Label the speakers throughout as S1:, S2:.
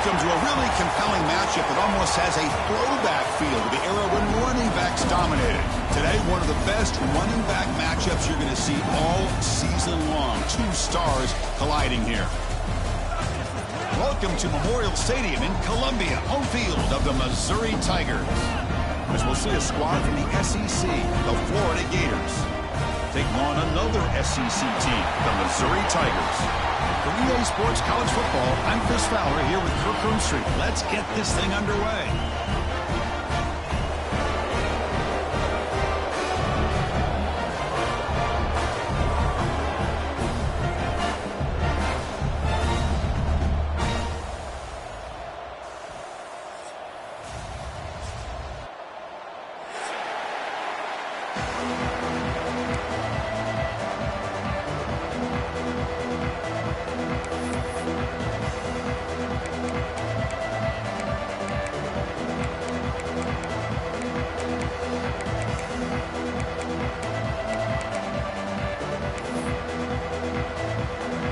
S1: Welcome to a really compelling matchup that almost has a throwback feel to the era when running backs dominated. Today, one of the best running back matchups you're going to see all season long. Two stars colliding here. Welcome to Memorial Stadium in Columbia, home field of the Missouri Tigers. As we'll see a squad from the SEC, the Florida Gators, taking on another SEC team, the Missouri Tigers. For EA Sports College Football, I'm Chris Fowler here with Kirk Roomstreet. Let's get this thing underway.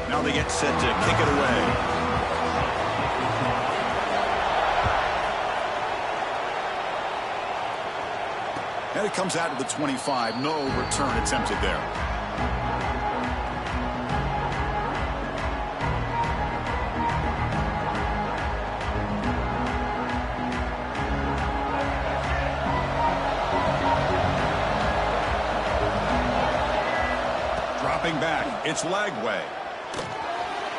S1: Now they get set to kick it away. And it comes out to the 25. No return attempted there. Dropping back. It's Lagway.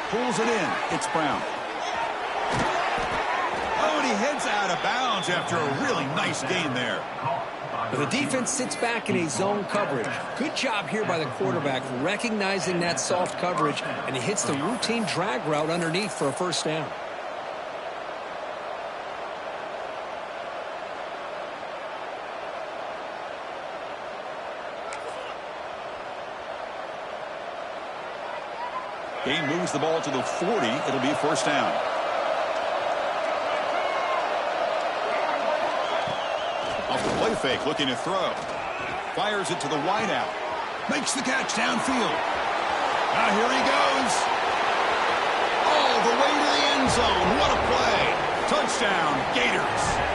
S1: Pulls it in. It's Brown. Oh, and he heads out of bounds after a really nice gain there.
S2: The defense sits back in a zone coverage. Good job here by the quarterback recognizing that soft coverage, and he hits the routine drag route underneath for a first down.
S1: Gain moves the ball to the 40. It'll be a first down. Off the play fake, looking to throw. Fires it to the wideout. Makes the catch downfield. Now here he goes. All the way to the end zone. What a play. Touchdown, Gators.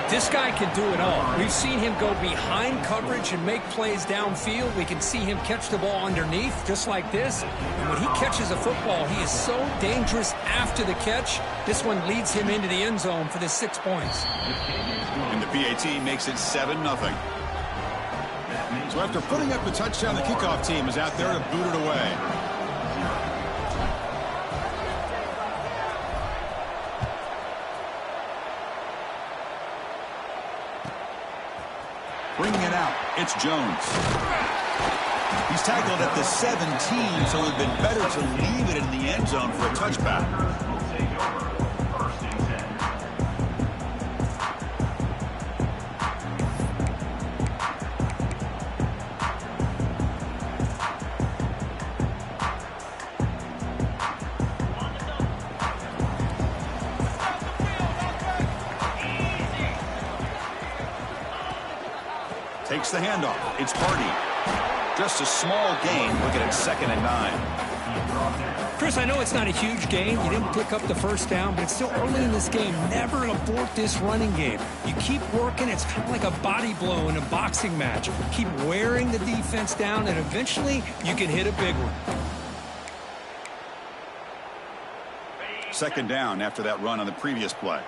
S2: This guy can do it all. We've seen him go behind coverage and make plays downfield. We can see him catch the ball underneath, just like this. And when he catches a football, he is so dangerous after the catch. This one leads him into the end zone for the 6 points.
S1: And the PAT makes it 7-0. So after putting up the touchdown, the kickoff team is out there to boot it away. Bringing it out, it's Jones. He's tackled at the 17, so it would have been better to leave it in the end zone for a touchback. Takes the handoff. It's Hardy. Just a small gain. Looking at 2nd and 9.
S2: Chris, I know it's not a huge gain. You didn't pick up the first down, but it's still early in this game. Never abort this running game. You keep working. It's kind of like a body blow in a boxing match. Keep wearing the defense down, and eventually you can hit a big one.
S1: 2nd down after that run on the previous play.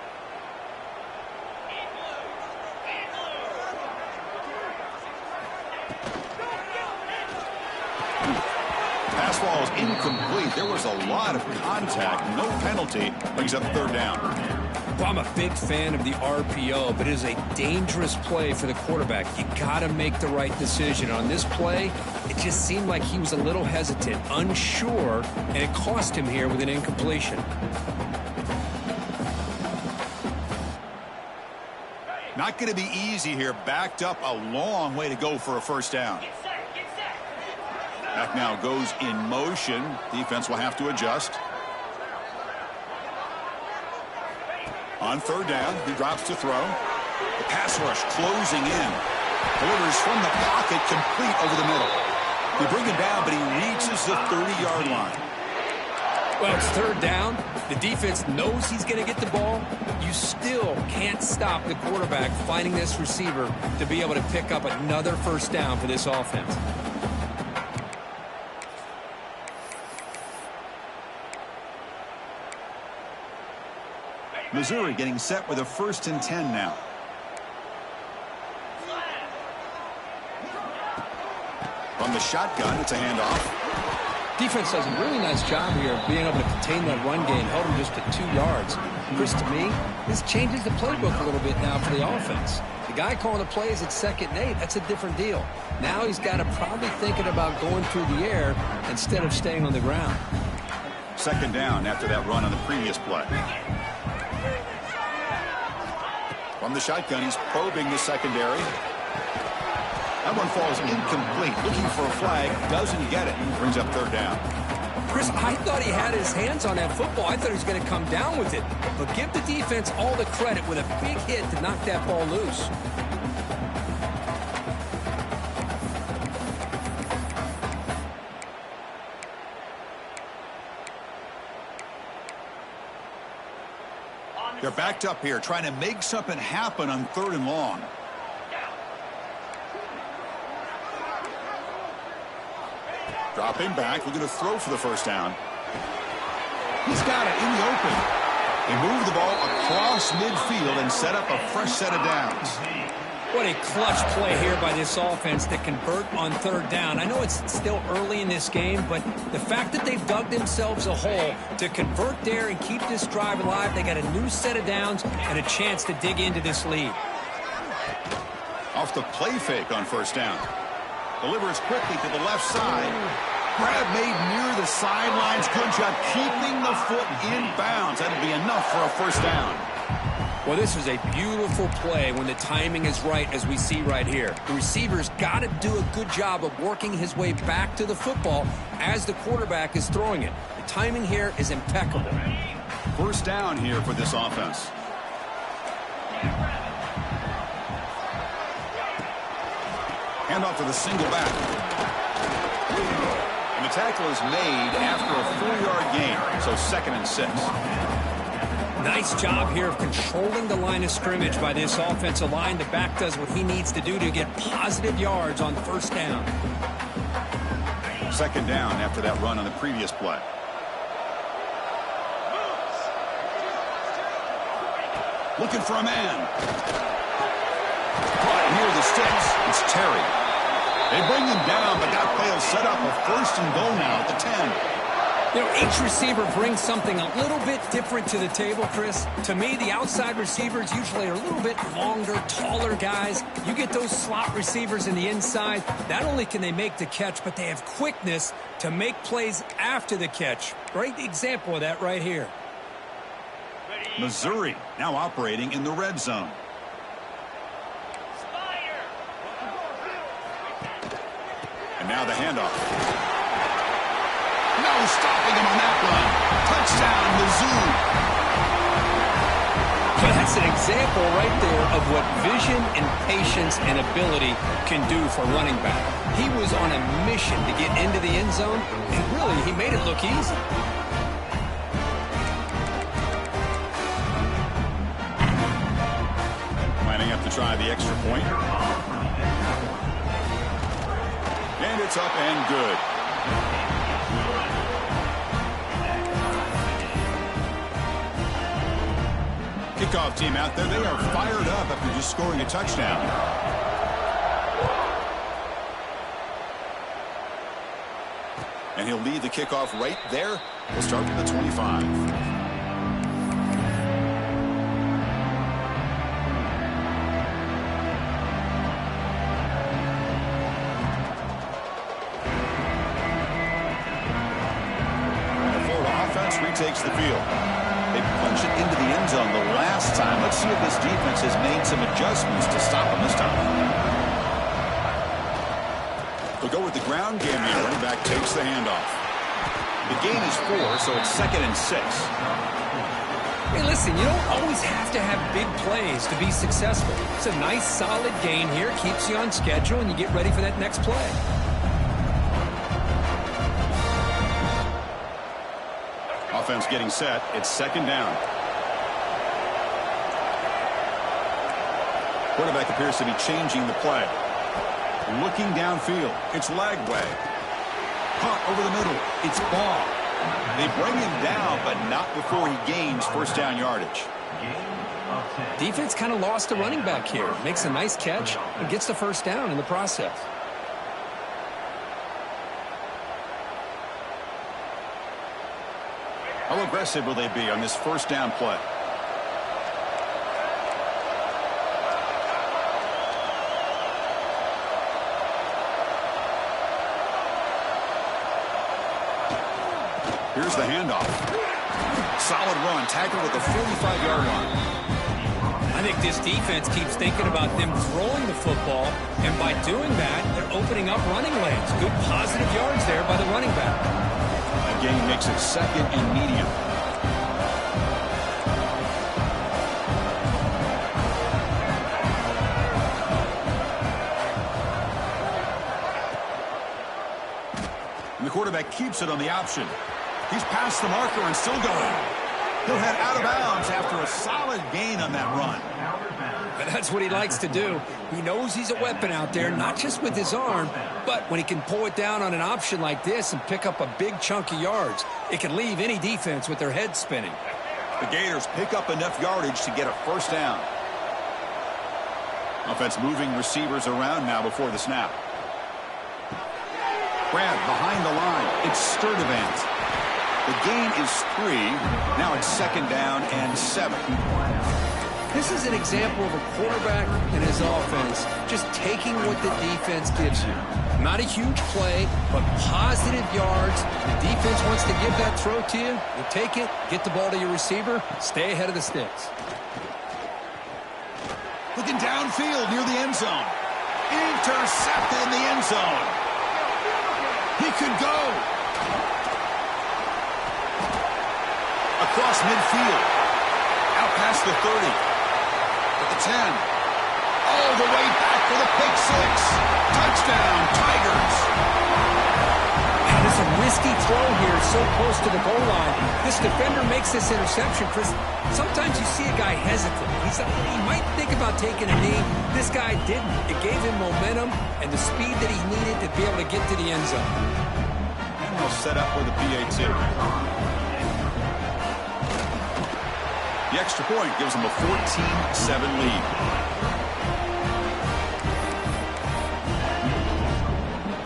S1: Pass ball is incomplete. There was a lot of contact. No penalty. Brings up 3rd down.
S2: Well, I'm a big fan of the RPO, but it is a dangerous play for the quarterback. You got to make the right decision. On this play, it just seemed like he was a little hesitant, unsure, and it cost him here with an incompletion.
S1: Not going to be easy here. Backed up a long way to go for a first down. Back now goes in motion. Defense will have to adjust. On 3rd down, he drops to throw. The pass rush closing in. Delivers from the pocket, complete over the middle. They bring him down, but he reaches the 30-yard line.
S2: Well, it's third down. The defense knows he's going to get the ball. You still can't stop the quarterback finding this receiver to be able to pick up another first down for this offense.
S1: Missouri getting set with a 1st and 10 now. From the shotgun, it's a handoff.
S2: Defense does a really nice job here of being able to contain that run game, held him just at 2 yards. Chris, to me, this changes the playbook a little bit now for the offense. The guy calling the plays at 2nd and 8, that's a different deal. Now he's got to probably thinking about going through the air instead of staying on the ground.
S1: 2nd down after that run on the previous play. From the shotgun, he's probing the secondary. That one falls incomplete. Looking for a flag, doesn't get it. Brings up 3rd down.
S2: Chris, I thought he had his hands on that football. I thought he was going to come down with it. But give the defense all the credit with a big hit to knock that ball loose.
S1: They're backed up here, trying to make something happen on 3rd and long. Dropping back, looking to throw for the first down. He's got it in the open. They move the ball across midfield and set up a fresh set of downs.
S2: What a clutch play here by this offense to convert on 3rd down. I know it's still early in this game, but the fact that they've dug themselves a hole to convert there and keep this drive alive, they got a new set of downs and a chance to dig into this lead.
S1: Off the play fake on 1st down. Delivers quickly to the left side. Grab made near the sidelines. Good job keeping the foot in bounds. That'll be enough for a first down.
S2: Well, this is a beautiful play when the timing is right, as we see right here. The receiver's got to do a good job of working his way back to the football as the quarterback is throwing it. The timing here is impeccable.
S1: First down here for this offense. Handoff to the single back. And the tackle is made after a 4-yard gain, so 2nd and 6.
S2: Nice job here of controlling the line of scrimmage by this offensive line. The back does what he needs to do to get positive yards on 1st down.
S1: 2nd down after that run on the previous play. Looking for a man. Caught near the sticks. It's Terry. They bring him down, but that play will set up a 1st and goal now at the 10.
S2: You know, each receiver brings something a little bit different to the table, Chris. To me, the outside receivers usually are a little bit longer, taller guys. You get those slot receivers in the inside, not only can they make the catch, but they have quickness to make plays after the catch. Great example of that right here.
S1: Missouri now operating in the red zone. And now the handoff. No stopping him on that run. Touchdown, Mizzou.
S2: Well, that's an example right there of what vision and patience and ability can do for running back. He was on a mission to get into the end zone, and really, he made it look easy.
S1: Lining up to try the extra point. And it's up and good. Kickoff team out there. They are fired up after just scoring a touchdown. And he'll lead the kickoff right there. We'll start with the 25. Takes the field. They punch it into the end zone the last time. Let's see if this defense has made some adjustments to stop them this time. They'll go with the ground game here. Running back takes the handoff. The gain is 4, so it's 2nd and 6.
S2: Hey, listen, you don't always have to have big plays to be successful. It's a nice, solid gain here. Keeps you on schedule, and you get ready for that next play.
S1: Offense getting set. It's second down. Quarterback appears to be changing the play. Looking downfield. It's Lagway. Punt over the middle. It's ball. They bring him down, but not before he gains first down yardage.
S2: Defense kind of lost a running back here. Makes a nice catch and gets the first down in the process.
S1: How aggressive will they be on this first down play? Here's the handoff. Solid run, tackled at the 45-yard line.
S2: I think this defense keeps thinking about them throwing the football, and by doing that, they're opening up running lanes. Good positive yards there by the running back.
S1: A gain makes it second and medium. And the quarterback keeps it on the option. He's past the marker and still going. He'll head out of bounds after a solid gain on that run.
S2: But that's what he likes to do. He knows he's a weapon out there, not just with his arm, but when he can pull it down on an option like this and pick up a big chunk of yards, it can leave any defense with their head spinning.
S1: The Gators pick up enough yardage to get a first down. Offense moving receivers around now before the snap. Grab behind the line. It's Sturdivant. The gain is 3. Now it's second down and 7.
S2: This is an example of a quarterback and his offense just taking what the defense gives you. Not a huge play, but positive yards. The defense wants to give that throw to you. You take it, get the ball to your receiver, stay ahead of the sticks.
S1: Looking downfield near the end zone. Intercepted in the end zone. He could go. Across midfield. Out past the 30. At the 10. All the way back for the pick 6. Touchdown, Tigers.
S2: And it's a risky throw here, so close to the goal line. This defender makes this interception. Chris, sometimes you see a guy hesitant. He might think about taking a knee. This guy didn't. It gave him momentum and the speed that he needed to be able to get to the end zone.
S1: And they'll set up with a PAT. The extra point gives them a 14-7 lead.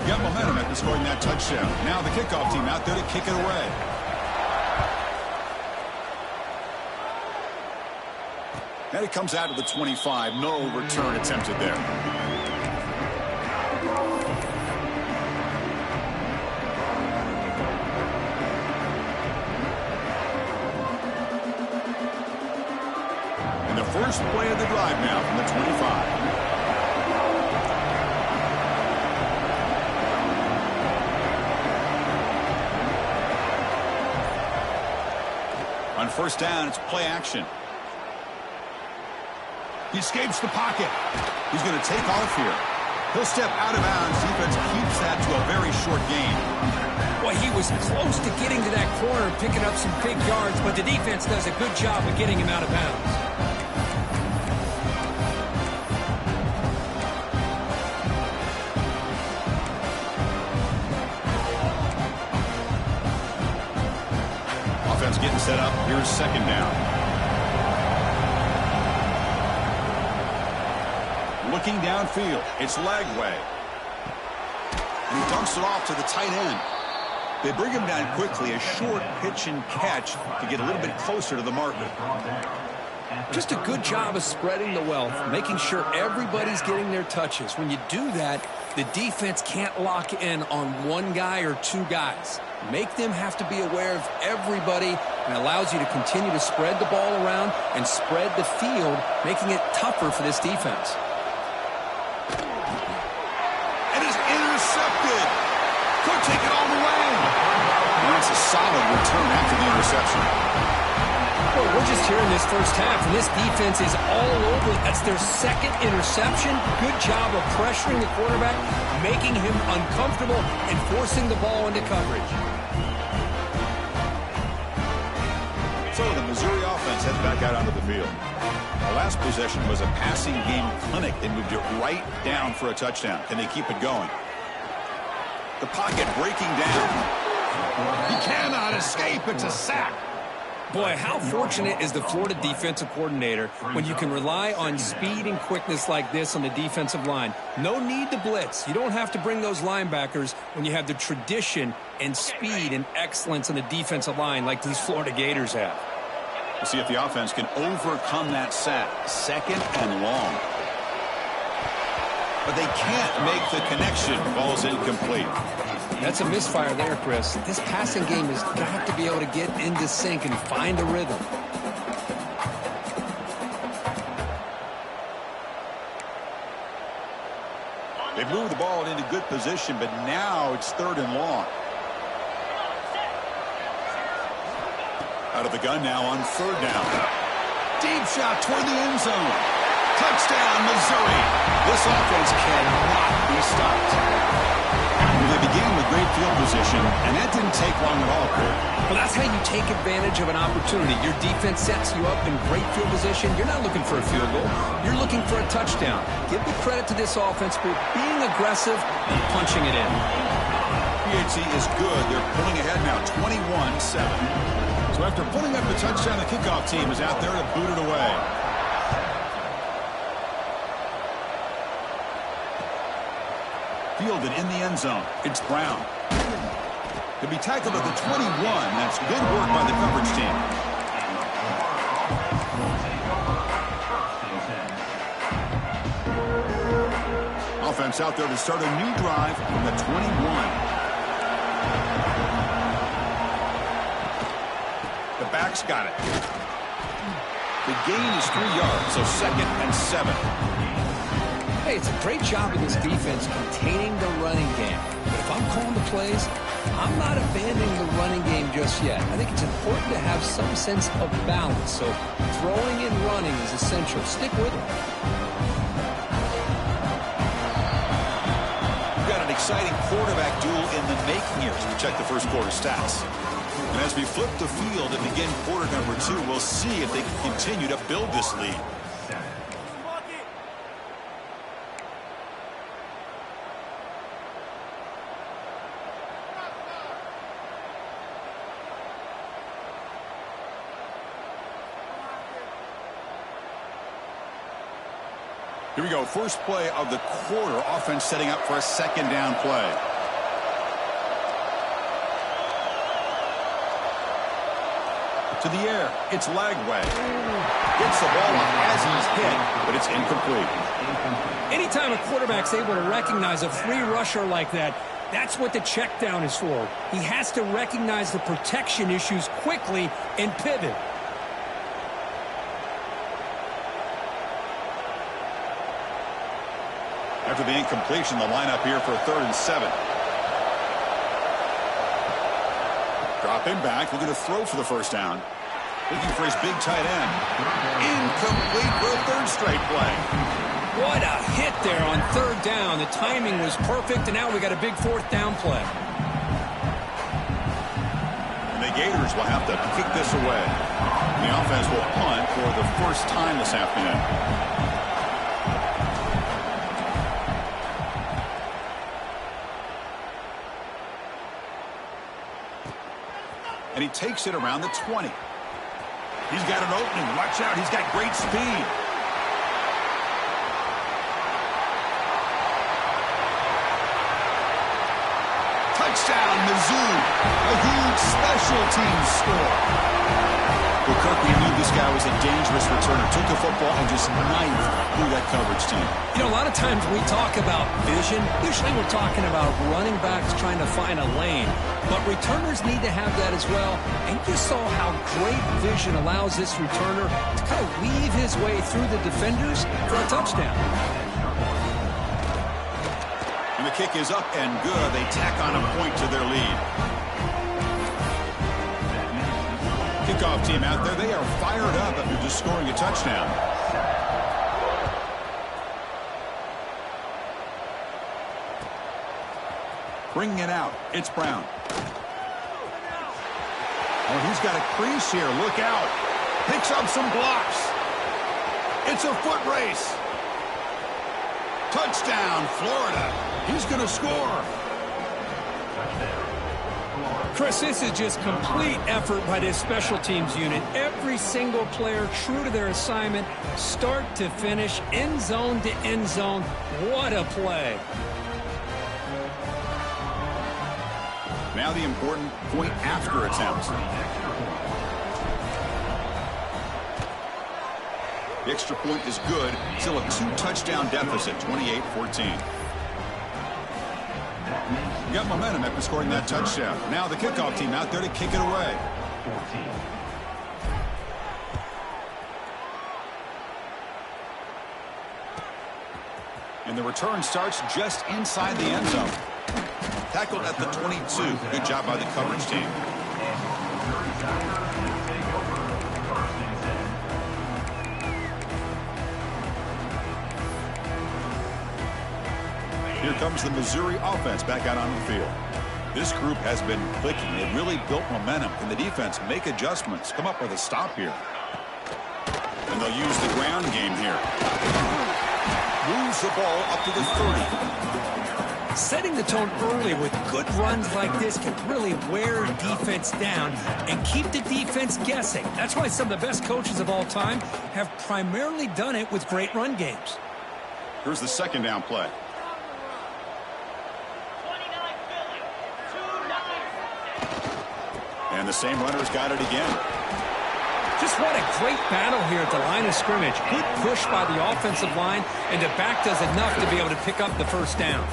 S1: Got momentum after scoring that touchdown. Now the kickoff team out there to kick it away. And it comes out to the 25. No return attempted there. And the first play of the drive now from the 25. On first down, it's play action. He escapes the pocket. He's going to take off here. He'll step out of bounds. Defense keeps that to a very short gain.
S2: Well, he was close to getting to that corner and picking up some big yards, but the defense does a good job of getting him out of bounds. Offense getting set up. Here's second down. Looking downfield, it's Lagway. And he dumps it off to the tight end. They bring him down quickly, a short pitch and catch to get a little bit closer to the marker. Just a good job of spreading the wealth, making sure everybody's getting their touches. When you do that, the defense can't lock in on one guy or two guys. Make them have to be aware of everybody, and allows you to continue to spread the ball around and spread the field, making it tougher for this defense.
S1: Intercepted. Could take it all the way. And that's a solid return after the interception.
S2: Well, we're just here in this first half, and this defense is all over. That's their second interception. Good job of pressuring the quarterback, making him uncomfortable, and forcing the ball into coverage.
S1: So the Missouri offense heads back out onto the field. The last possession was a passing game clinic. They moved it right down for a touchdown. Can they keep it going? The pocket breaking down. He cannot escape. It's a sack.
S2: Boy, how fortunate is the Florida defensive coordinator when you can rely on speed and quickness like this on the defensive line. No need to blitz. You don't have to bring those linebackers when you have the tradition and speed and excellence on the defensive line like these Florida Gators have.
S1: We'll see if the offense can overcome that sack. 2nd and long. But they can't make the connection. Ball's incomplete.
S2: That's a misfire there, Chris. This passing game has got to be able to get into sync and find a rhythm.
S1: They've moved the ball into good position, but now it's 3rd and long. Out of the gun now on 3rd down. Deep shot toward the end zone. Touchdown, Missouri. This offense cannot be stopped. They began with great field position, and that didn't take long at all, Kurt.
S2: Well, that's how you take advantage of an opportunity. Your defense sets you up in great field position. You're not looking for a field goal. You're looking for a touchdown. Give the credit to this offense for being aggressive and punching it in.
S1: PHC is good. They're pulling ahead now, 21-7. So after pulling up the touchdown, the kickoff team is out there to boot it away. Fielded in the end zone. It's Brown. He'll be tackled at the 21. That's good work by the coverage team. Offense out there to start a new drive from the 21. The back's got it. The gain is 3 yards, so 2nd and 7.
S2: Hey, it's a great job of this defense containing the running game. But if I'm calling the plays, I'm not abandoning the running game just yet. I think it's important to have some sense of balance. So throwing and running is essential. Stick with it.
S1: We've got an exciting quarterback duel in the making here as we check the first quarter stats. And as we flip the field and begin quarter number 2, we'll see if they can continue to build this lead. Here we go. First play of the quarter. Offense setting up for a 2nd down play. To the air. It's Lagway. Gets the ball off as he's hit, but it's incomplete.
S2: Anytime a quarterback's able to recognize a free rusher like that, that's what the check down is for. He has to recognize the protection issues quickly and pivot.
S1: After the incompletion, the lineup here for 3rd and 7. Drop him back, looking to throw for the first down. Looking for his big tight end. Incomplete for a 3rd straight play.
S2: What a hit there on 3rd down. The timing was perfect, and now we got a big 4th down play.
S1: And the Gators will have to kick this away. And the offense will punt for the first time this afternoon. And he takes it around the 20. He's got an opening. Watch out. He's got great speed. Touchdown, Mizzou. A huge special teams score. Well, Kirk, we knew this guy was a dangerous returner. Took the football and just knifed through that coverage team.
S2: You know, a lot of times we talk about vision. Usually we're talking about running backs trying to find a lane. But returners need to have that as well. And you saw how great vision allows this returner to kind of weave his way through the defenders for a touchdown.
S1: And the kick is up and good. They tack on a point to their lead. Kickoff team out there. They are fired up after just scoring a touchdown. Bringing it out. It's Brown. Oh, he's got a crease here. Look out. Picks up some blocks. It's a foot race. Touchdown, Florida. He's going to score.
S2: Chris, this is just complete effort by this special teams unit. Every single player true to their assignment, start to finish, end zone to end zone. What a play.
S1: Now the important point after attempt. The extra point is good. Still a 2-touchdown deficit, 28-14. Got momentum after scoring that touchdown. Now the kickoff team out there to kick it away. And the return starts just inside the end zone. Tackled at the 22. Good job by the coverage team. Here comes the Missouri offense back out on the field. This group has been clicking. They've really built momentum. Can the defense make adjustments? Come up with a stop here. And they'll use the ground game here. Moves the ball up to the 30.
S2: Setting the tone early with good runs like this can really wear defense down and keep the defense guessing. That's why some of the best coaches of all time have primarily done it with great run games.
S1: Here's the second down play. And the same runner's got it again.
S2: Just what a great battle here at the line of scrimmage. Good push by the offensive line, and the back does enough to be able to pick up the first down.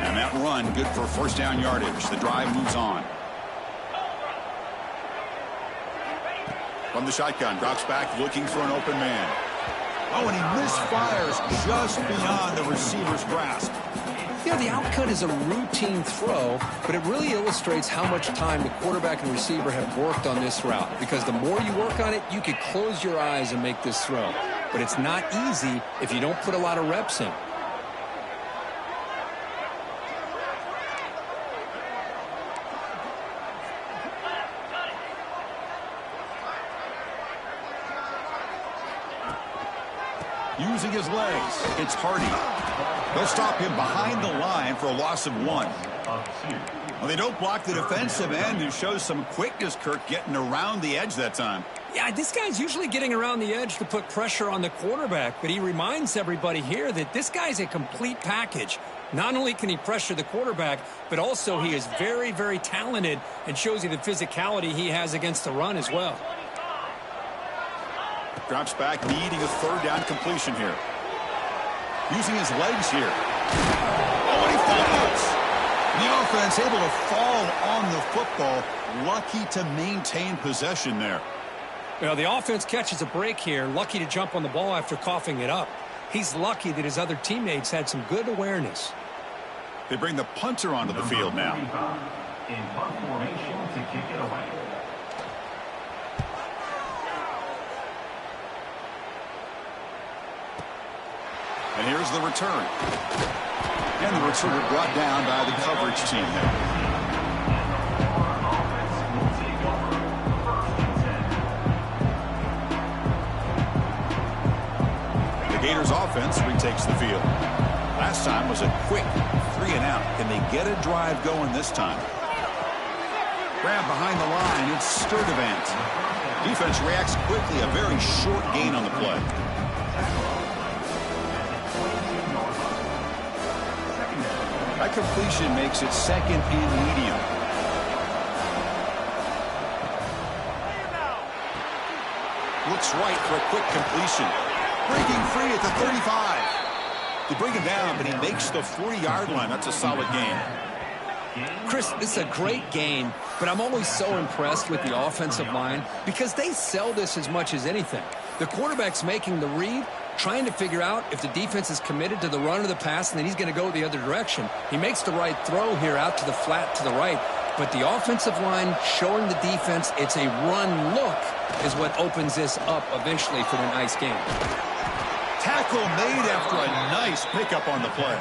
S1: And that run, good for first down yardage. The drive moves on. From the shotgun, drops back, looking for an open man. Oh, and he misfires just beyond the receiver's grasp.
S2: Yeah, the outcut is a routine throw, but it really illustrates how much time the quarterback and receiver have worked on this route. Because the more you work on it, you could close your eyes and make this throw. But it's not easy if you don't put a lot of reps in.
S1: Using his legs, it's Hardy. They'll stop him behind the line for a loss of 1. Well, they don't block the defensive end, who shows some quickness, Kirk, getting around the edge that time.
S2: Yeah, this guy's usually getting around the edge to put pressure on the quarterback, but he reminds everybody here that this guy's a complete package. Not only can he pressure the quarterback, but also he is very, very talented and shows you the physicality he has against the run as well.
S1: Drops back, needing a third down completion here. Using his legs here. Oh, and he falls. The offense able to fall on the football. Lucky to maintain possession there.
S2: Well, the offense catches a break here. Lucky to jump on the ball after coughing it up. He's lucky that his other teammates had some good awareness.
S1: They bring the punter onto the field now.
S3: In punt formation to kick it away.
S1: And here's the return. And the return brought down by the coverage team there. The Gators offense retakes the field. Last time was a quick 3 and out. Can they get a drive going this time? Grab behind the line. It's Sturdivant. Defense reacts quickly. A very short gain on the play. That completion makes it second and medium. Looks right for a quick completion. Breaking free at the 35. They bring him down, but he makes the 40-yard line. That's a solid gain.
S2: Chris, this is a great game, but I'm always so impressed with the offensive line because they sell this as much as anything. The quarterback's making the read, trying to figure out if the defense is committed to the run or the pass, and then he's going to go the other direction. He makes the right throw here out to the flat to the right, but the offensive line showing the defense it's a run look is what opens this up eventually for a nice game.
S1: Tackle made after a nice pickup on the play.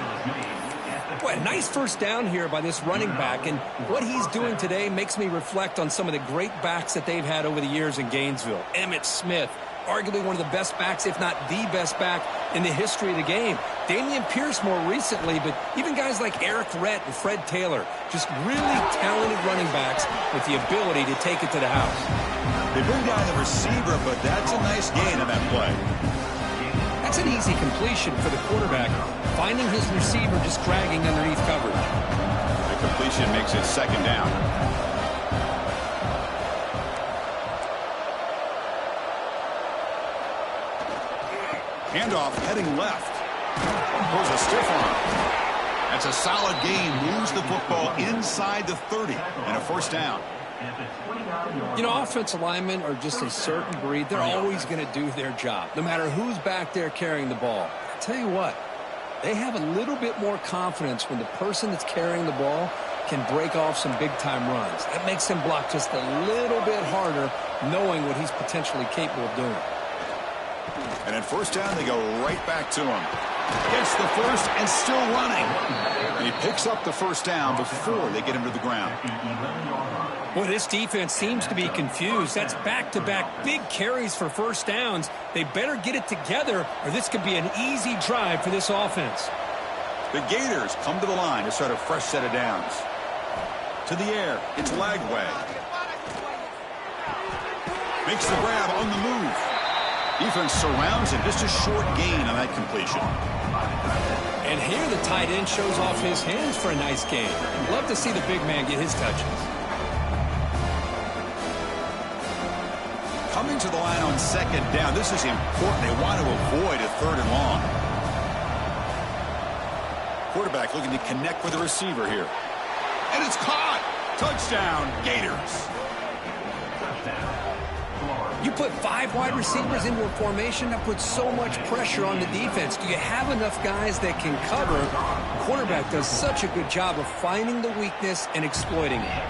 S2: Boy, a nice first down here by this running back, and what he's doing today makes me reflect on some of the great backs that they've had over the years in Gainesville. Emmitt Smith, arguably one of the best backs, if not the best back in the history of the game. Damian Pierce more recently, but even guys like Eric Rhett and Fred Taylor, just really talented running backs with the ability to take it to the house.
S1: They bring down the receiver, but that's a nice gain on that play.
S2: That's an easy completion for the quarterback, finding his receiver just dragging underneath coverage.
S1: The completion makes it second down. Handoff heading left. Throws a stiff arm. That's a solid gain. Moves the football inside the 30 and a first down.
S2: You know, offensive linemen are just a certain breed. They're always going to do their job, no matter who's back there carrying the ball. I'll tell you what, they have a little bit more confidence when the person that's carrying the ball can break off some big-time runs. That makes them block just a little bit harder, knowing what he's potentially capable of doing.
S1: And at first down, they go right back to him. Gets the first and still running. And he picks up the first down before they get him to the ground.
S2: Boy, this defense seems to be confused. That's back-to-back big carries for first downs. They better get it together, or this could be an easy drive for this offense.
S1: The Gators come to the line to start a fresh set of downs. To the air, it's Lagway. Makes the grab on the move. Defense surrounds him. Just a short gain on that completion.
S2: And here the tight end shows off his hands for a nice gain. Love to see the big man get his touches.
S1: Coming to the line on second down. This is important. They want to avoid a third and long. Quarterback looking to connect with the receiver here. And it's caught. Touchdown, Gators.
S2: You put 5 wide receivers into a formation that puts so much pressure on the defense. Do you have enough guys that can cover? The quarterback does such a good job of finding the weakness and exploiting it.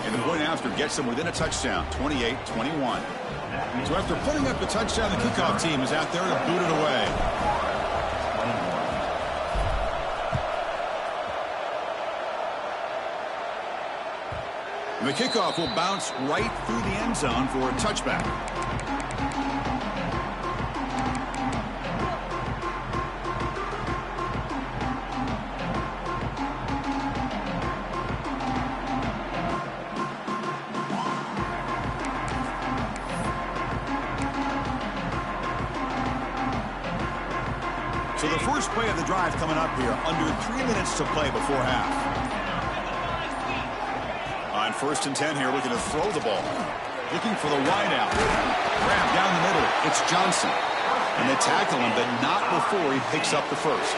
S1: And the point after gets them within a touchdown, 28-21. So after putting up the touchdown, the kickoff team is out there to boot it away. And the kickoff will bounce right through the end zone for a touchback. So the first play of the drive coming up here, under 3 minutes to play before half. On 1st and 10 here, looking to throw the ball. Looking for the wide out. Grab down the middle. It's Johnson. And they tackle him, but not before he picks up the first.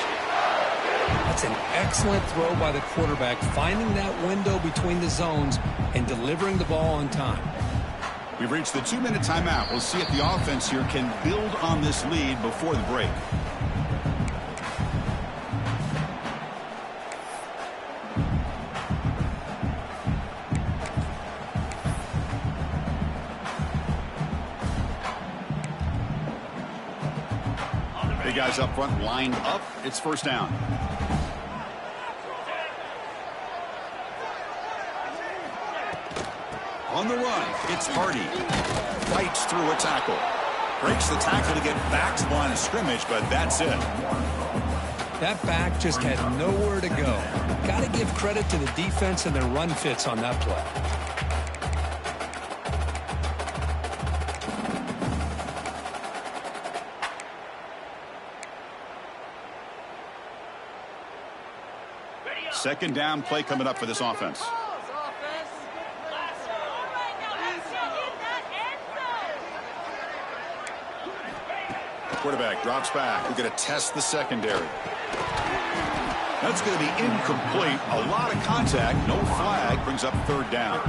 S2: That's an excellent throw by the quarterback, finding that window between the zones and delivering the ball on time.
S1: We've reached the 2-minute timeout. We'll see if the offense here can build on this lead before the break. Guys up front lined up. It's first down. On the run, it's Hardy. Fights through a tackle. Breaks the tackle to get back to the line of scrimmage, but that's it.
S2: That back just had nowhere to go. Got to give credit to the defense and their run fits on that play. Second down play coming up for this offense. Quarterback drops back. We're going to test the secondary. That's going to be incomplete. A lot of contact. No flag. Brings up third down.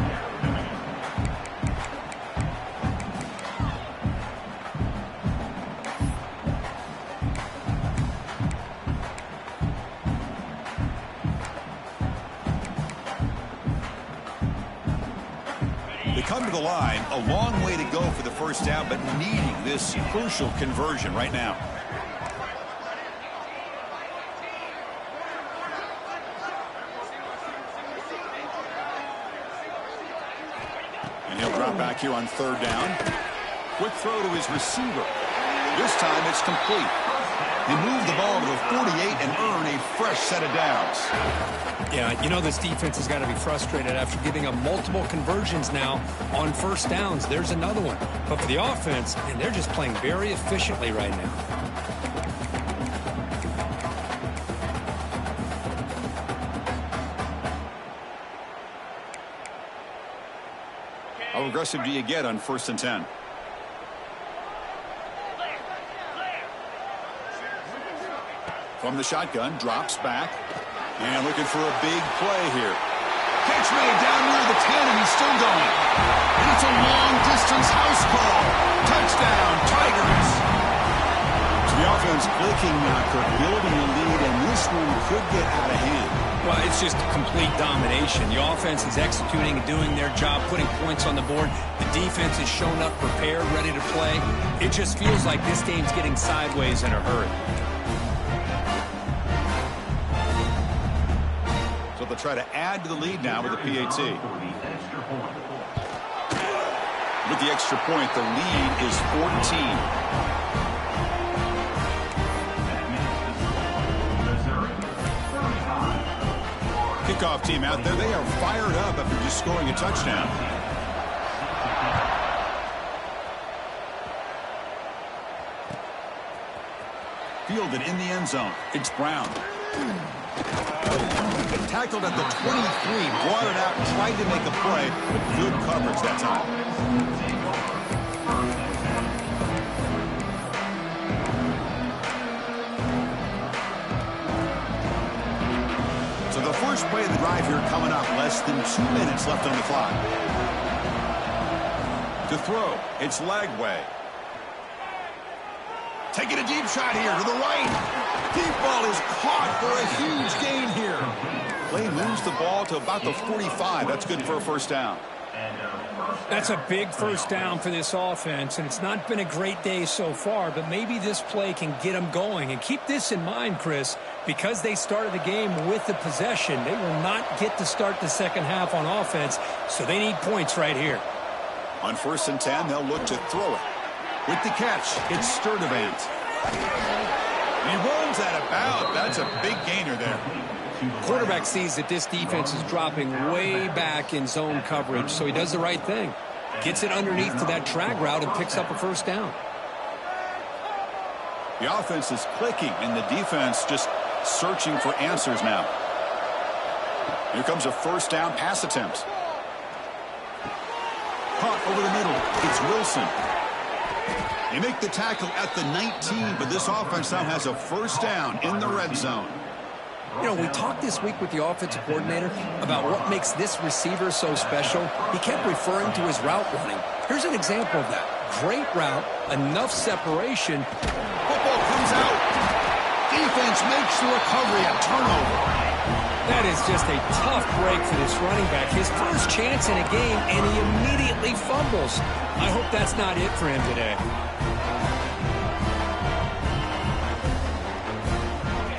S2: Come to the line, a long way to go for the first down, but needing this crucial conversion right now.
S1: And he'll drop back here on third down. Quick throw to his receiver. This time it's complete. He moved the ball to the 48 and earned a fresh set of downs.
S2: Yeah, you know this defense has got to be frustrated after giving up multiple conversions now on first downs. There's another one. But for the offense, and they're just playing very efficiently right now.
S1: How aggressive do you get on 1st and 10? From the shotgun, drops back. And looking for a big play here. Catch made down near the 10, and he's still going. And it's a long-distance house call. Touchdown, Tigers. So the offense clicking now, Kirk, building a lead, and this one could get out of hand.
S2: Well, it's just complete domination. The offense is executing and doing their job, putting points on the board. The defense has shown up prepared, ready to play. It just feels like this game's getting sideways in a hurry.
S1: So they'll try to add to the lead now with a PAT. With the extra point, the lead is 14. Kickoff team out there. They are fired up after just scoring a touchdown. Fielded in the end zone. It's Brown. Tackled at the 23, brought it out, tried to make a play, but good coverage that time. So the first play of the drive here coming up, less than 2 minutes left on the clock. To throw, it's Lagway. Taking a deep shot here to the right. Deep ball is caught for a huge gain here. Play moves the ball to about the 45. That's good for a first down.
S2: That's a big first down for this offense, and it's not been a great day so far, but maybe this play can get them going. And keep this in mind, Chris, because they started the game with the possession, they will not get to start the second half on offense, so they need points right here.
S1: On 1st and 10, they'll look to throw it. With the catch, it's Sturdivant. He runs that about. That's a big gainer there.
S2: Quarterback sees that this defense is dropping way back in zone coverage, so he does the right thing. Gets it underneath to that drag route and picks up a first down.
S1: The offense is clicking, and the defense just searching for answers now. Here comes a first down pass attempt. Caught over the middle. It's Wilson. They make the tackle at the 19, but this offense now has a first down in the red zone.
S2: You know, we talked this week with the offensive coordinator about what makes this receiver so special. He kept referring to his route running. Here's an example of that. Great route, enough separation.
S1: Football comes out. Defense makes the recovery, a turnover.
S2: That is just a tough break for this running back. His first chance in a game, and he immediately fumbles. I hope that's not it for him today.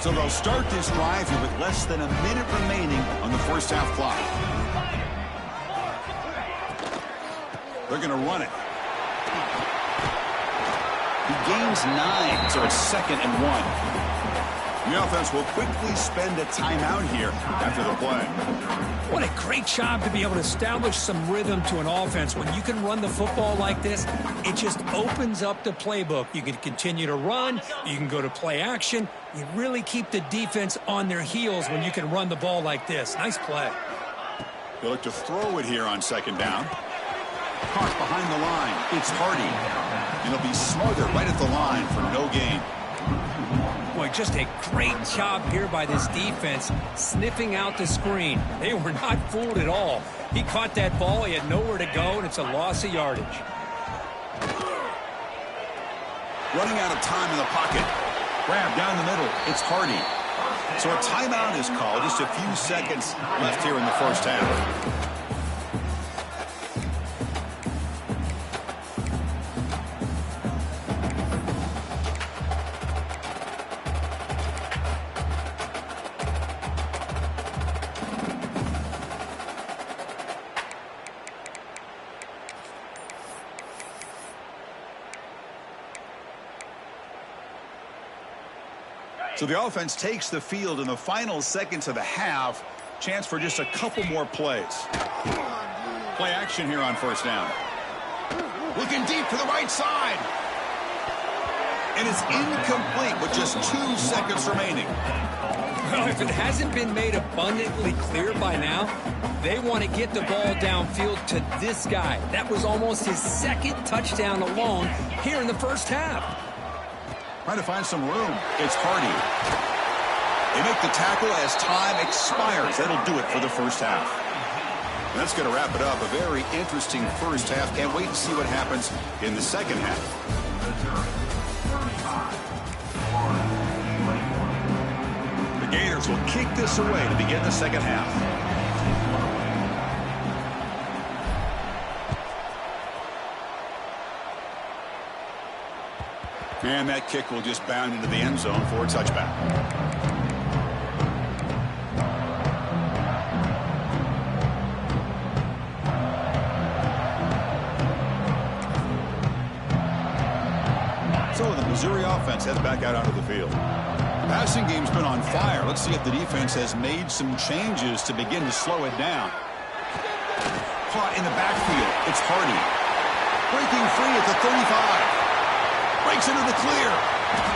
S1: So they'll start this drive here with less than a minute remaining on the first half clock. They're going to run it. He gains 9, so it's 2nd and 1. The offense will quickly spend a timeout here after the play.
S2: What a great job to be able to establish some rhythm to an offense. When you can run the football like this, it just opens up the playbook. You can continue to run. You can go to play action. You really keep the defense on their heels when you can run the ball like this. Nice play.
S1: They'll look to throw it here on 2nd down. Caught behind the line. It's Hardy. And he'll be smothered right at the line for no gain.
S2: Boy, just a great job here by this defense, sniffing out the screen. They were not fooled at all. He caught that ball, he had nowhere to go, and it's a loss of yardage.
S1: Running out of time in the pocket. Grab down the middle. It's Hardy. So a timeout is called. Just a few seconds left here in the first half. So the offense takes the field in the final seconds of the half. Chance for just a couple more plays. Play action here on first down. Looking deep to the right side. And it's incomplete with just 2 seconds remaining.
S2: Well, if it hasn't been made abundantly clear by now, they want to get the ball downfield to this guy. That was almost his 2nd touchdown alone here in the first half.
S1: Trying to find some room. It's Hardy. They make the tackle as time expires. That'll do it for the first half. And that's going to wrap it up. A very interesting first half. Can't wait to see what happens in the second half. The Gators will kick this away to begin the second half. And that kick will just bound into the end zone for a touchback. So the Missouri offense heads back out onto the field. Passing game's been on fire. Let's see if the defense has made some changes to begin to slow it down. Caught in the backfield. It's Hardy. Breaking free at the 35. Breaks into the clear.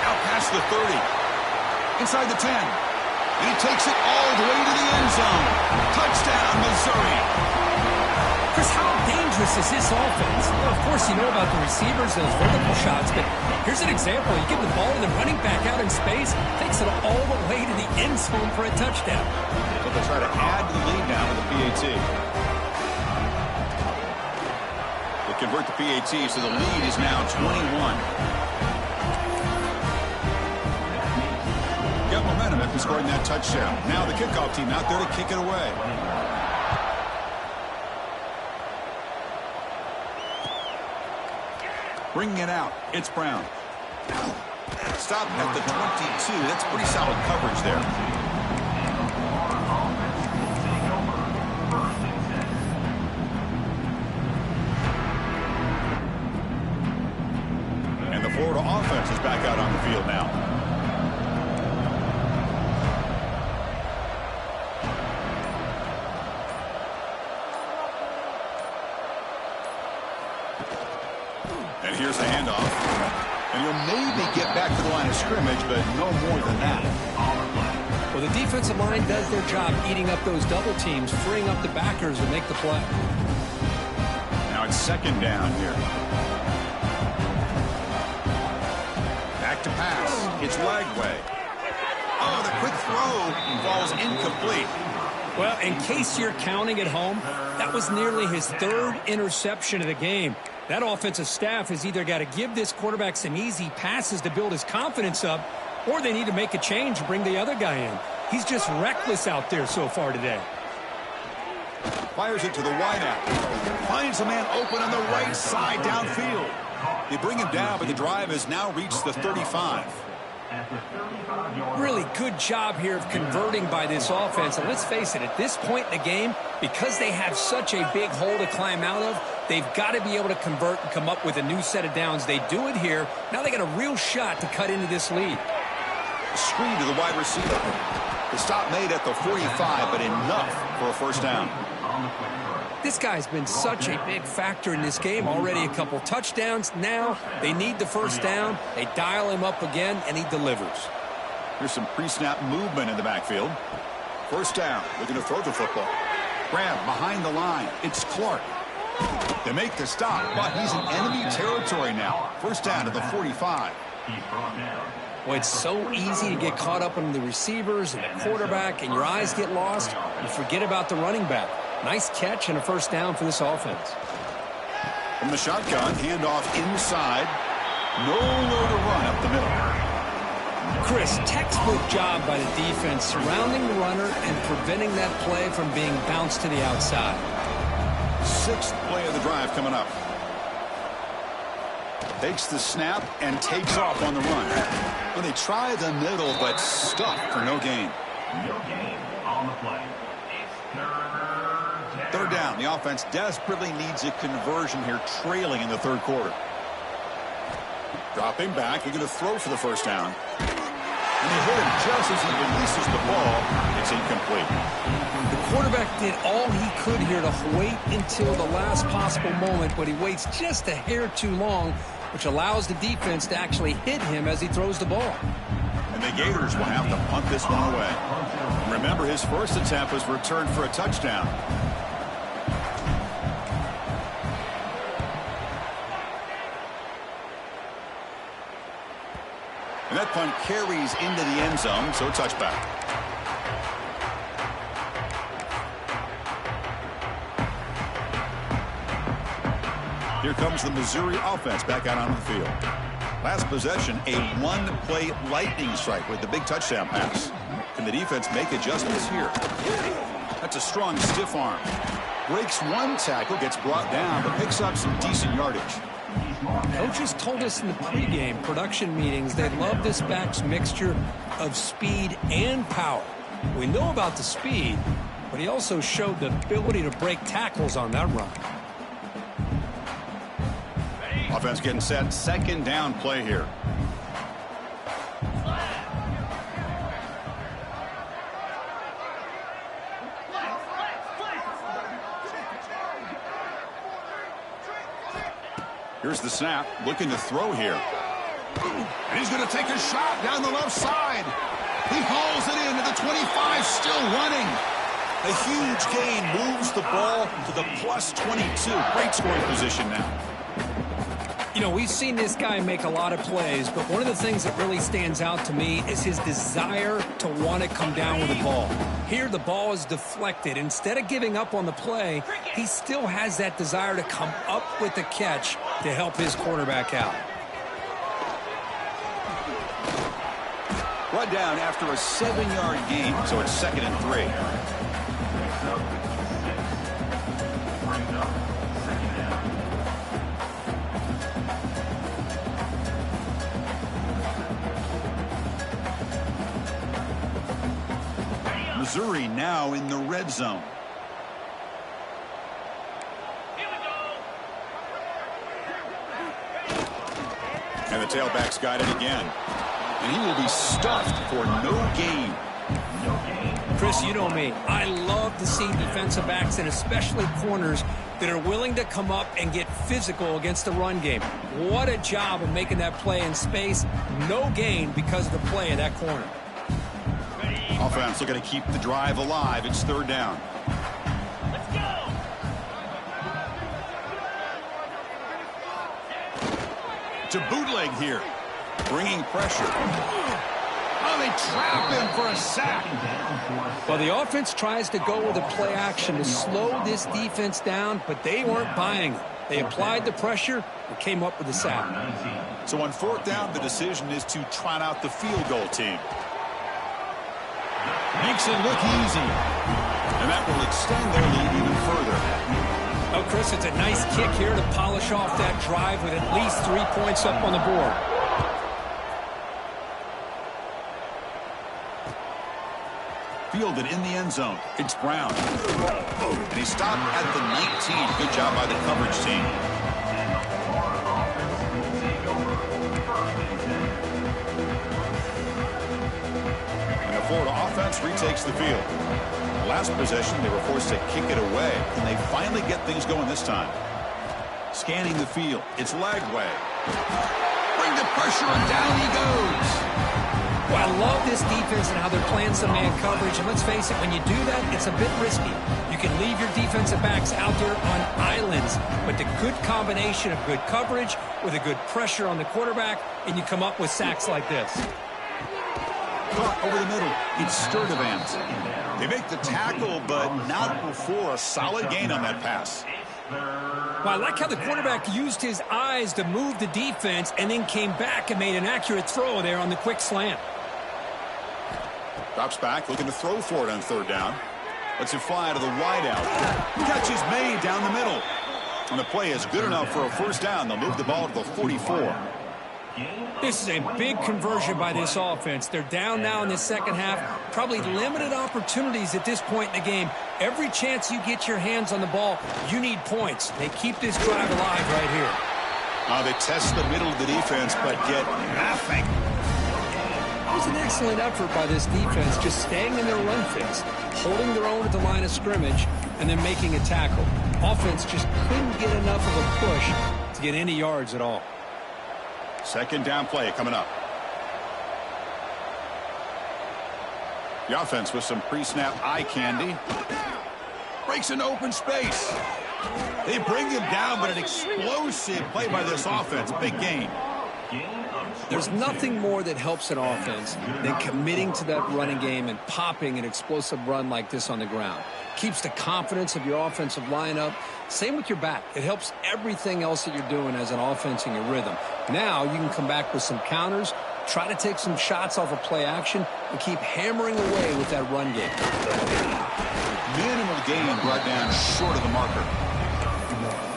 S1: Out past the 30. Inside the 10. And he takes it all the way to the end zone. Touchdown, Missouri.
S2: Chris, how dangerous is this offense? Well, of course, you know about the receivers, those vertical shots, but here's an example. You give the ball to the running back out in space, takes it all the way to the end zone for a touchdown.
S1: So they'll try to add to the lead now with the PAT. They convert the PAT, so the lead is now 21. Got momentum after scoring that touchdown. Now the kickoff team out there to kick it away. Bringing it out. It's Brown. Stop at the 22. That's pretty solid coverage there. And the Florida offense is back out on the field now. And here's the handoff. And he'll maybe get back to the line of scrimmage, but no more than that.
S2: Well, the defensive line does their job eating up those double teams, freeing up the backers to make the play.
S1: Now it's second down here. Back to pass. It's Lagway. Oh, the quick throw falls incomplete.
S2: Well, in case you're counting at home, that was nearly his 3rd interception of the game. That offensive staff has either got to give this quarterback some easy passes to build his confidence up, or they need to make a change and bring the other guy in. He's just reckless out there so far today.
S1: Fires it to the wideout. Finds a man open on the right side downfield. They bring him down, but the drive has now reached the 35.
S2: Really good job here of converting by this offense. And let's face it, at this point in the game, because they have such a big hole to climb out of, they've got to be able to convert and come up with a new set of downs. They do it here. Now they got a real shot to cut into this lead.
S1: Screen to the wide receiver. The stop made at the 45, but enough for a first down.
S2: This guy's been such a big factor in this game. Already a couple touchdowns. Now they need the first down. They dial him up again, and he delivers.
S1: Here's some pre-snap movement in the backfield. First down. Looking to throw the football. Grab behind the line. It's Clark. They make the stop, but he's in enemy territory now. First down to the 45.
S2: Well, it's so easy to get caught up in the receivers and the quarterback, and your eyes get lost. You forget about the running back. Nice catch and a first down for this offense.
S1: From the shotgun, handoff inside. Nowhere to run up the middle.
S2: Chris, textbook job by the defense surrounding the runner and preventing that play from being bounced to the outside.
S1: 6th play of the drive coming up. Takes the snap and takes off on the run. Well, they try the middle, but stuck for no gain.
S3: No gain on the play.
S1: Third down. The offense desperately needs a conversion here, trailing in the 3rd quarter. Dropping back. You're going to throw for the first down. And they hit him just as he releases the ball. It's incomplete.
S2: The quarterback did all he could here to wait until the last possible moment, but he waits just a hair too long, which allows the defense to actually hit him as he throws the ball.
S1: And the Gators will have to punt this one away. Remember, his first attempt was returned for a touchdown. And that punt carries into the end zone, so a touchback. Here comes the Missouri offense back out on the field. Last possession, a one-play lightning strike with the big touchdown pass. Can the defense make adjustments here? That's a strong stiff arm. Breaks one tackle, gets brought down, but picks up some decent yardage.
S2: Coaches told us in the pregame production meetings they love this back's mixture of speed and power. We know about the speed, but he also showed the ability to break tackles on that run.
S1: Offense getting set. Second down play here. Here's the snap. Looking to throw here. And he's going to take a shot down the left side. He hauls it into the 25, still running. A huge gain moves the ball to the plus 22. Great scoring position now.
S2: You know, we've seen this guy make a lot of plays, but one of the things that really stands out to me is his desire to want to come down with the ball. Here, the ball is deflected. Instead of giving up on the play, he still has that desire to come up with the catch to help his quarterback out.
S1: Brought down after a 7-yard gain, so it's 2nd and 3. Missouri now in the red zone. And the tailback's got it again. And he will be stuffed for no gain.
S2: Chris, you know me. I love to see defensive backs and especially corners that are willing to come up and get physical against the run game. What a job of making that play in space. No gain because of the play of that corner.
S1: Offense looking to keep the drive alive. It's 3rd down.
S3: Let's go.
S1: To bootleg here. Bringing pressure. Oh, they trap him for a sack.
S2: Well, the offense tries to go with a play action to slow this defense down, but they weren't buying it. They applied the pressure and came up with a sack.
S1: So on 4th down, the decision is to trot out the field goal team. Makes it look easy. And that will extend their lead even further.
S2: Oh, Chris, it's a nice kick here to polish off that drive with at least 3 points up on the board.
S1: Fielded in the end zone. It's Brown. And he stopped at the 19. Good job by the coverage team. Florida offense retakes the field. Last possession, they were forced to kick it away, and they finally get things going this time. Scanning the field. It's Lagway. Bring the pressure, and down he goes.
S2: Well, I love this defense and how they're playing some man coverage. And let's face it, when you do that, it's a bit risky. You can leave your defensive backs out there on islands, but the good combination of good coverage with a good pressure on the quarterback, and you come up with sacks like this.
S1: Caught over the middle. It's Sturdivant. They make the tackle, but not before a solid gain on that pass.
S2: Well, I like how the quarterback used his eyes to move the defense and then came back and made an accurate throw there on the quick slant.
S1: Drops back, looking to throw for it on 3rd down. Lets it fly to the wideout. Catch is made down the middle. And the play is good enough for a 1st down. They'll move the ball to the 44.
S2: This is a big conversion by this offense. They're down now in the second half. Probably limited opportunities at this point in the game. Every chance you get your hands on the ball, you need points. They keep this drive alive right here.
S1: They test the middle of the defense, but get nothing.
S2: It was an excellent effort by this defense, just staying in their run fix, holding their own at the line of scrimmage, and then making a tackle. Offense just couldn't get enough of a push to get any yards at all.
S1: Second down play coming up. The offense with some pre-snap eye candy. Breaks into open space. They bring him down, but an explosive play by this offense. Big gain.
S2: There's nothing more that helps an offense than committing to that running game and popping an explosive run like this on the ground. Keeps the confidence of your offensive lineup. Same with your back. It helps everything else that you're doing as an offense in your rhythm. Now you can come back with some counters, try to take some shots off of play action, and keep hammering away with that run game.
S1: Minimal gain brought down short of the marker.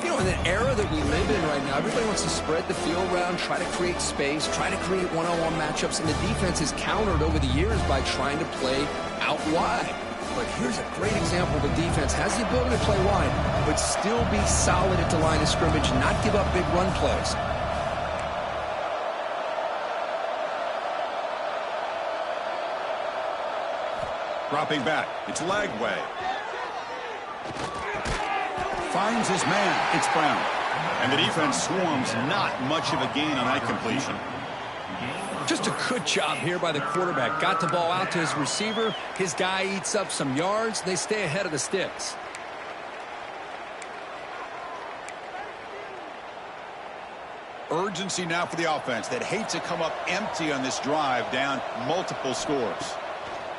S2: You know, in the era that we live in right now, everybody wants to spread the field around, try to create space, try to create one-on-one matchups, and the defense is countered over the years by trying to play out wide. But here's a great example. The defense has the ability to play wide, but still be solid at the line of scrimmage, not give up big run plays.
S1: Dropping back. It's Lagway. Finds his man. It's Brown. And the defense swarms. Not much of a gain on that completion.
S2: Just a good job here by the quarterback. Got the ball out to his receiver. His guy eats up some yards. They stay ahead of the sticks.
S1: Urgency now for the offense that hate to come up empty on this drive, down multiple scores.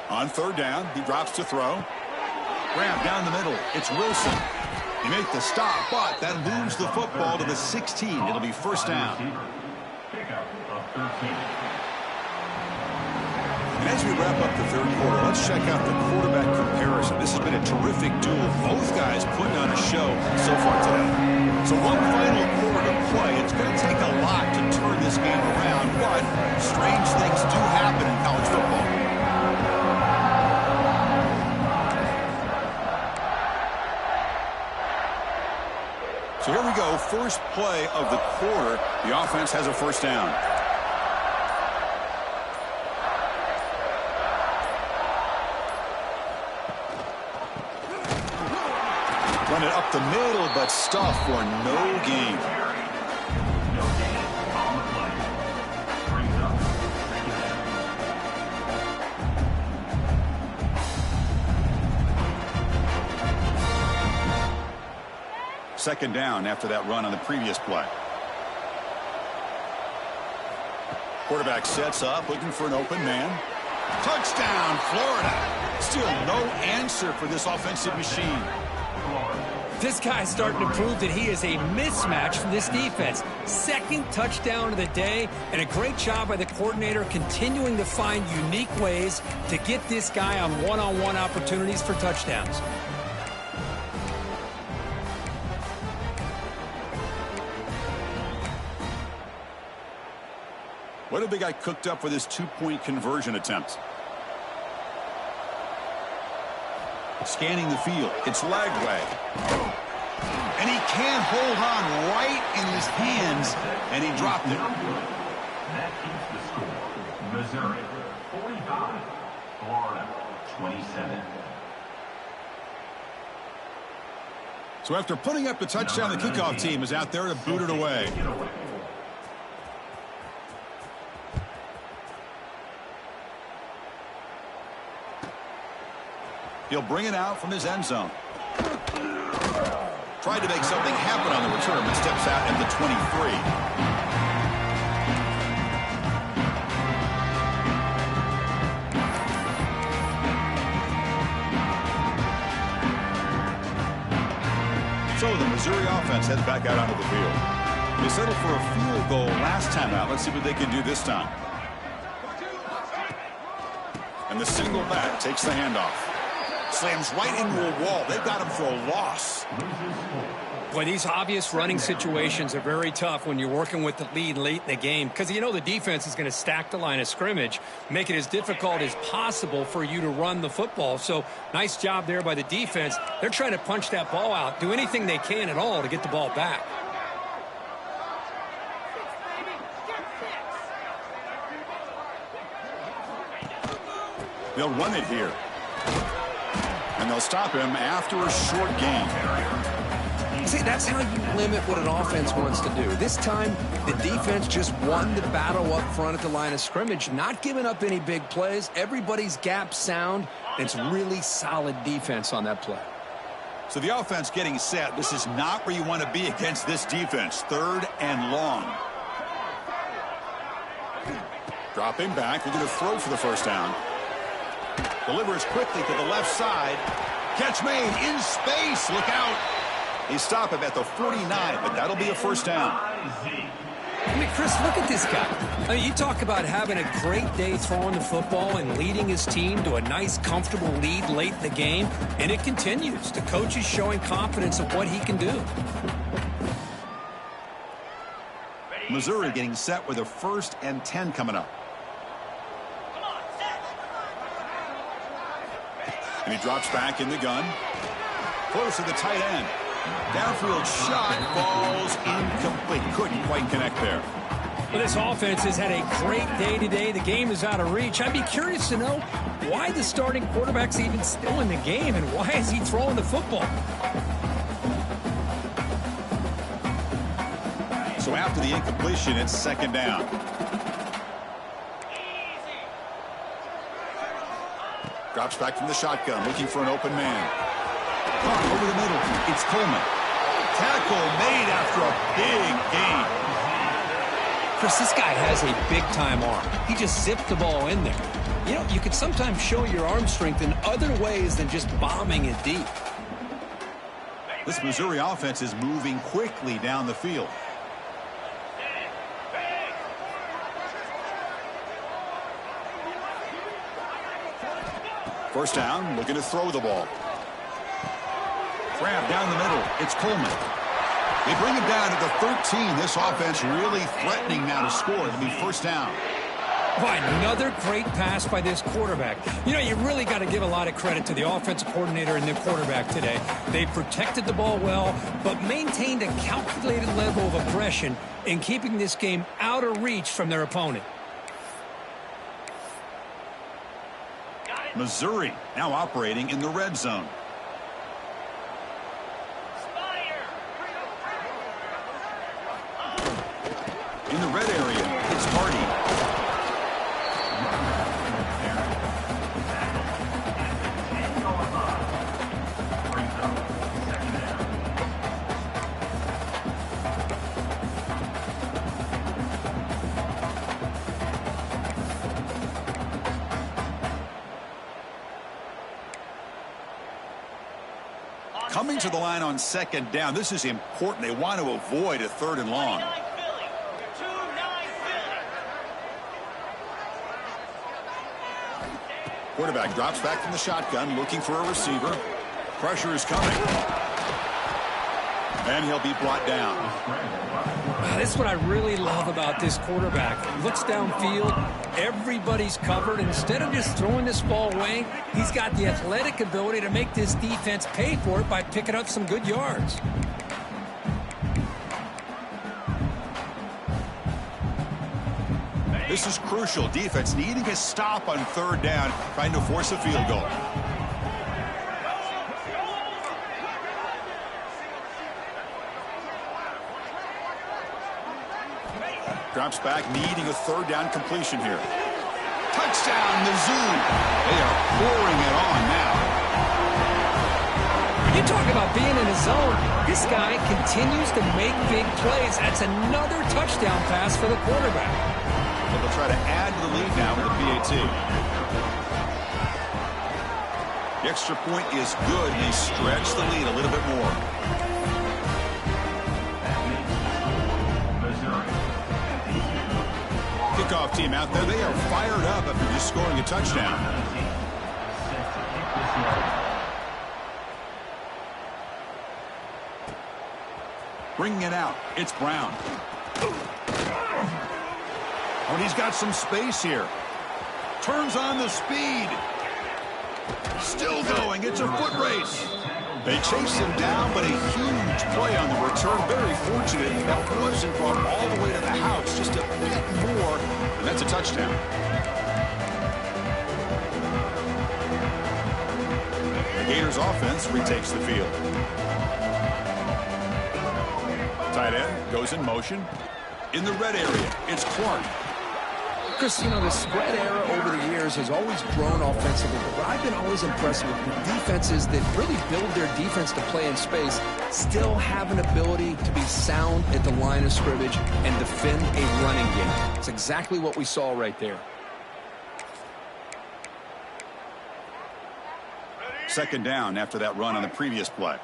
S1: On third down, he drops to throw. Graham down the middle. It's Wilson. He makes the stop, but that moves the football to the 16. It'll be first down. And as we wrap up the third quarter, let's check out the quarterback comparison. This has been a terrific duel. Both guys putting on a show so far today. So one final quarter to play. It's going to take a lot to turn this game around, but strange things do happen in college football. So here we go, first play of the quarter. The offense has a first down. Run it up the middle, but stuff for no gain. Second down after that run on the previous play. Quarterback sets up, looking for an open man. Touchdown, Florida. Still no answer for this offensive machine.
S2: This guy's starting to prove that he is a mismatch for this defense. Second touchdown of the day, and a great job by the coordinator continuing to find unique ways to get this guy on one-on-one opportunities for touchdowns.
S1: What have the guy cooked up for this two-point conversion attempt? Scanning the field. It's Lagway. And he can't hold on right in his hands, and he dropped it.
S3: That keeps the score. Missouri 45, Florida 27.
S1: So after putting up the touchdown, the kickoff team is out there to boot it away. He'll bring it out from his end zone. Tried to make something happen on the return, but steps out at the 23. So the Missouri offense heads back out onto the field. They settled for a field goal last time out. Let's see what they can do this time. And the single back takes the handoff. Slams right into a wall. They've got him for a loss.
S2: Boy, these obvious running situations are very tough when you're working with the lead late in the game, because you know the defense is going to stack the line of scrimmage, make it as difficult as possible for you to run the football. So nice job there by the defense. They're trying to punch that ball out, do anything they can at all to get the ball back.
S1: They'll run it here. And they'll stop him after a short gain.
S2: See, that's how you limit what an offense wants to do. This time, the defense just won the battle up front at the line of scrimmage, not giving up any big plays. Everybody's gap sound. It's really solid defense on that play.
S1: So the offense getting set. This is not where you want to be against this defense. 3rd and long. Dropping back. We're going to throw for the first down. Delivers quickly to the left side. Catch made in space. Look out. They stop him at the 49, but that'll be a first down.
S2: I mean, Chris, look at this guy. I mean, you talk about having a great day throwing the football and leading his team to a nice, comfortable lead late in the game, and it continues. The coach is showing confidence of what he can do.
S1: Missouri getting set with a 1st and 10 coming up. And he drops back in the gun. Close to the tight end. Downfield shot falls incomplete. Couldn't quite connect there.
S2: Well, this offense has had a great day today. The game is out of reach. I'd be curious to know why the starting quarterback's even still in the game and why is he throwing the football?
S1: So after the incompletion, it's 2nd down. Drops back from the shotgun, looking for an open man. Caught over the middle. It's Coleman. Tackle made after a big gain.
S2: Chris, this guy has a big-time arm. He just zipped the ball in there. You know, you could sometimes show your arm strength in other ways than just bombing it deep.
S1: This Missouri offense is moving quickly down the field. First down, looking to throw the ball. Grab down the middle. It's Coleman. They bring him down to the 13. This offense really threatening now to score. It'll be first down.
S2: Boy, another great pass by this quarterback. You know, you really got to give a lot of credit to the offensive coordinator and the quarterback today. They protected the ball well, but maintained a calculated level of aggression in keeping this game out of reach from their opponent.
S1: Missouri now operating in the red zone. In the red area, it's Hardy. Coming to the line on 2nd down. This is important. They want to avoid a 3rd and long. Quarterback drops back from the shotgun, looking for a receiver. Pressure is coming. And he'll be brought down.
S2: This is what I really love about this quarterback. He looks downfield. Everybody's covered. Instead of just throwing this ball away, he's got the athletic ability to make this defense pay for it by picking up some good yards.
S1: This is crucial. Defense needing a stop on 3rd down, trying to force a field goal. Drops back, needing a 3rd down completion here. Touchdown, Mizzou. They are pouring it on now.
S2: When you talk about being in the zone, this guy continues to make big plays. That's another touchdown pass for the quarterback.
S1: But they'll try to add to the lead now with the PAT. The extra point is good, and they stretch the lead a little bit more. Kickoff team out there. They are fired up after just scoring a touchdown. Bringing it out. It's Brown. Oh, and he's got some space here. Turns on the speed. Still going. It's a foot race. They chase him down, but a huge play on the return. Very fortunate that wasn't brought all the way to the house. Just a bit more, and that's a touchdown. Gators offense retakes the field. Tight end goes in motion. In the red area, it's Clark.
S2: Chris, you know, the spread era over the years has always grown offensively, but I've been always impressed with the defenses that really build their defense to play in space, still have an ability to be sound at the line of scrimmage and defend a running game. It's exactly what we saw right there.
S1: Second down after that run on the previous play.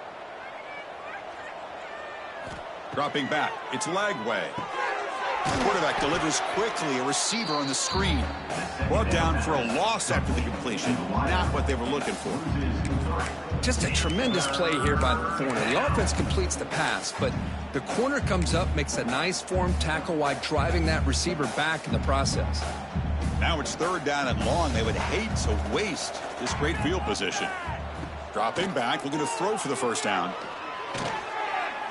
S1: Dropping back, it's Lagway. The quarterback delivers quickly, a receiver on the screen. Brought down for a loss after the completion. Not what they were looking for.
S2: Just a tremendous play here by the corner. The offense completes the pass, but the corner comes up, makes a nice form tackle while driving that receiver back in the process.
S1: Now it's third down and long. They would hate to waste this great field position. Dropping back, looking to throw for the first down.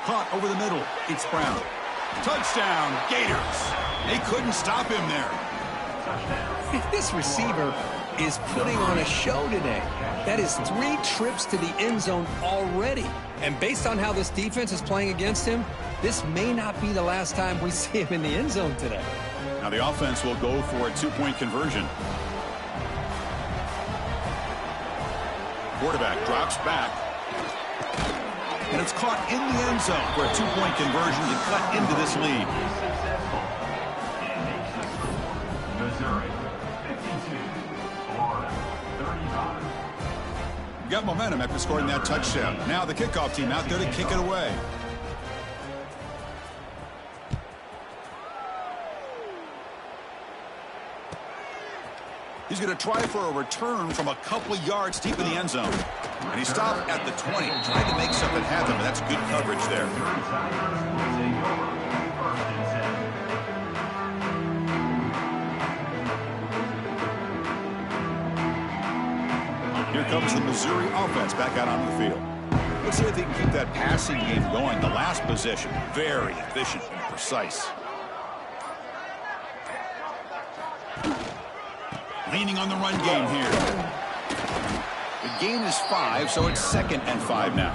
S1: Caught over the middle. It's Brown. Touchdown, Gators. They couldn't stop him there.
S2: This receiver is putting on a show today. That is 3 trips to the end zone already. And based on how this defense is playing against him, this may not be the last time we see him in the end zone today.
S1: Now the offense will go for a 2-point conversion. Quarterback drops back. And it's caught in the end zone for a 2-point conversion to cut into this lead.
S3: Missouri, 52. Florida, 35.
S1: Got momentum after scoring that touchdown. Now the kickoff team out there to kick it away. He's going to try for a return from a couple of yards deep in the end zone. And he stopped at the 20, trying to make something happen, but that's good coverage there. Here comes the Missouri offense back out onto the field. Let's see if they can keep that passing game going. The last possession, very efficient and precise. Leaning on the run game here. The gain is 5, so it's 2nd and 5 now.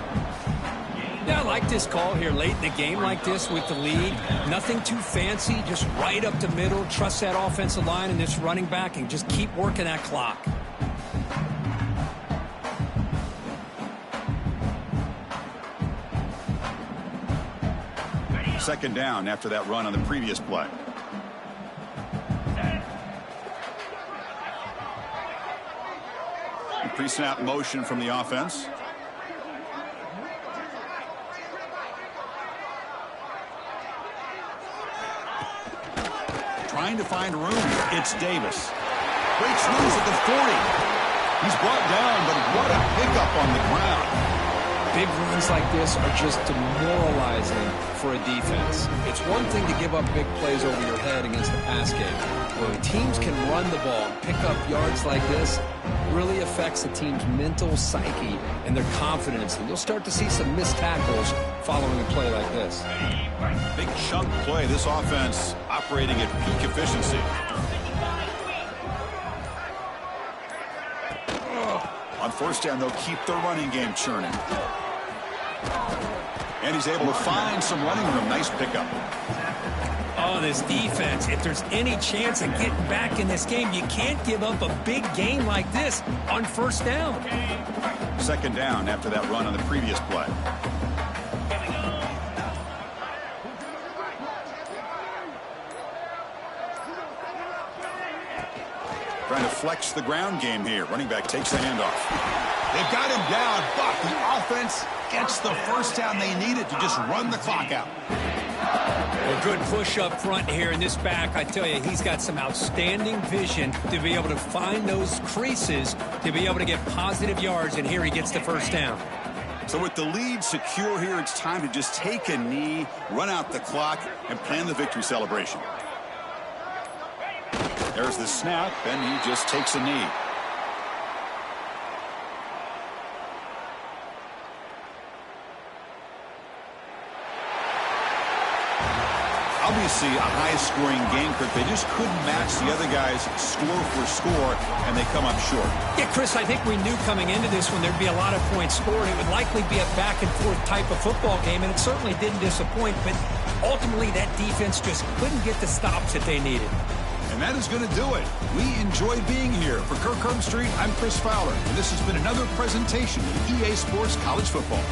S2: Yeah, I like this call here late in the game like this with the lead. Nothing too fancy, just right up the middle. Trust that offensive line and this running back and just keep working that clock.
S1: Second down after that run on the previous play. Pre-snap motion from the offense. Trying to find room. It's Davis. Great swings at the 40. He's brought down, but what a pickup on the ground.
S2: Big runs like this are just demoralizing for a defense. It's one thing to give up big plays over your head against the pass game. But when teams can run the ball and pick up yards like this, it really affects the team's mental psyche and their confidence. And you'll start to see some missed tackles following a play like this.
S1: Big chunk play. This offense operating at peak efficiency. On first down, they'll keep their running game churning. And he's able to find some running room. Nice pickup.
S2: Oh, this defense, if there's any chance of getting back in this game, you can't give up a big game like this on first down.
S1: Second down after that run on the previous play. Trying to flex the ground game here. Running back takes the handoff. They've got him down, but the offense gets the first down they needed to just run the clock out.
S2: A good push up front here in this back. I tell you, he's got some outstanding vision to be able to find those creases, to be able to get positive yards, and here he gets the first down.
S1: So with the lead secure here, it's time to just take a knee, run out the clock, and plan the victory celebration. There's the snap, and he just takes a knee. How Obviously, a high-scoring game, Kirk. They just couldn't match the other guys score for score, and they come up short.
S2: Yeah, Chris, I think we knew coming into this one there'd be a lot of points scored. It would likely be a back-and-forth type of football game, and it certainly didn't disappoint. But ultimately, that defense just couldn't get the stops that they needed.
S1: And that is going to do it. We enjoyed being here. For Kirk Herbstreit, I'm Chris Fowler, and this has been another presentation of EA Sports College Football.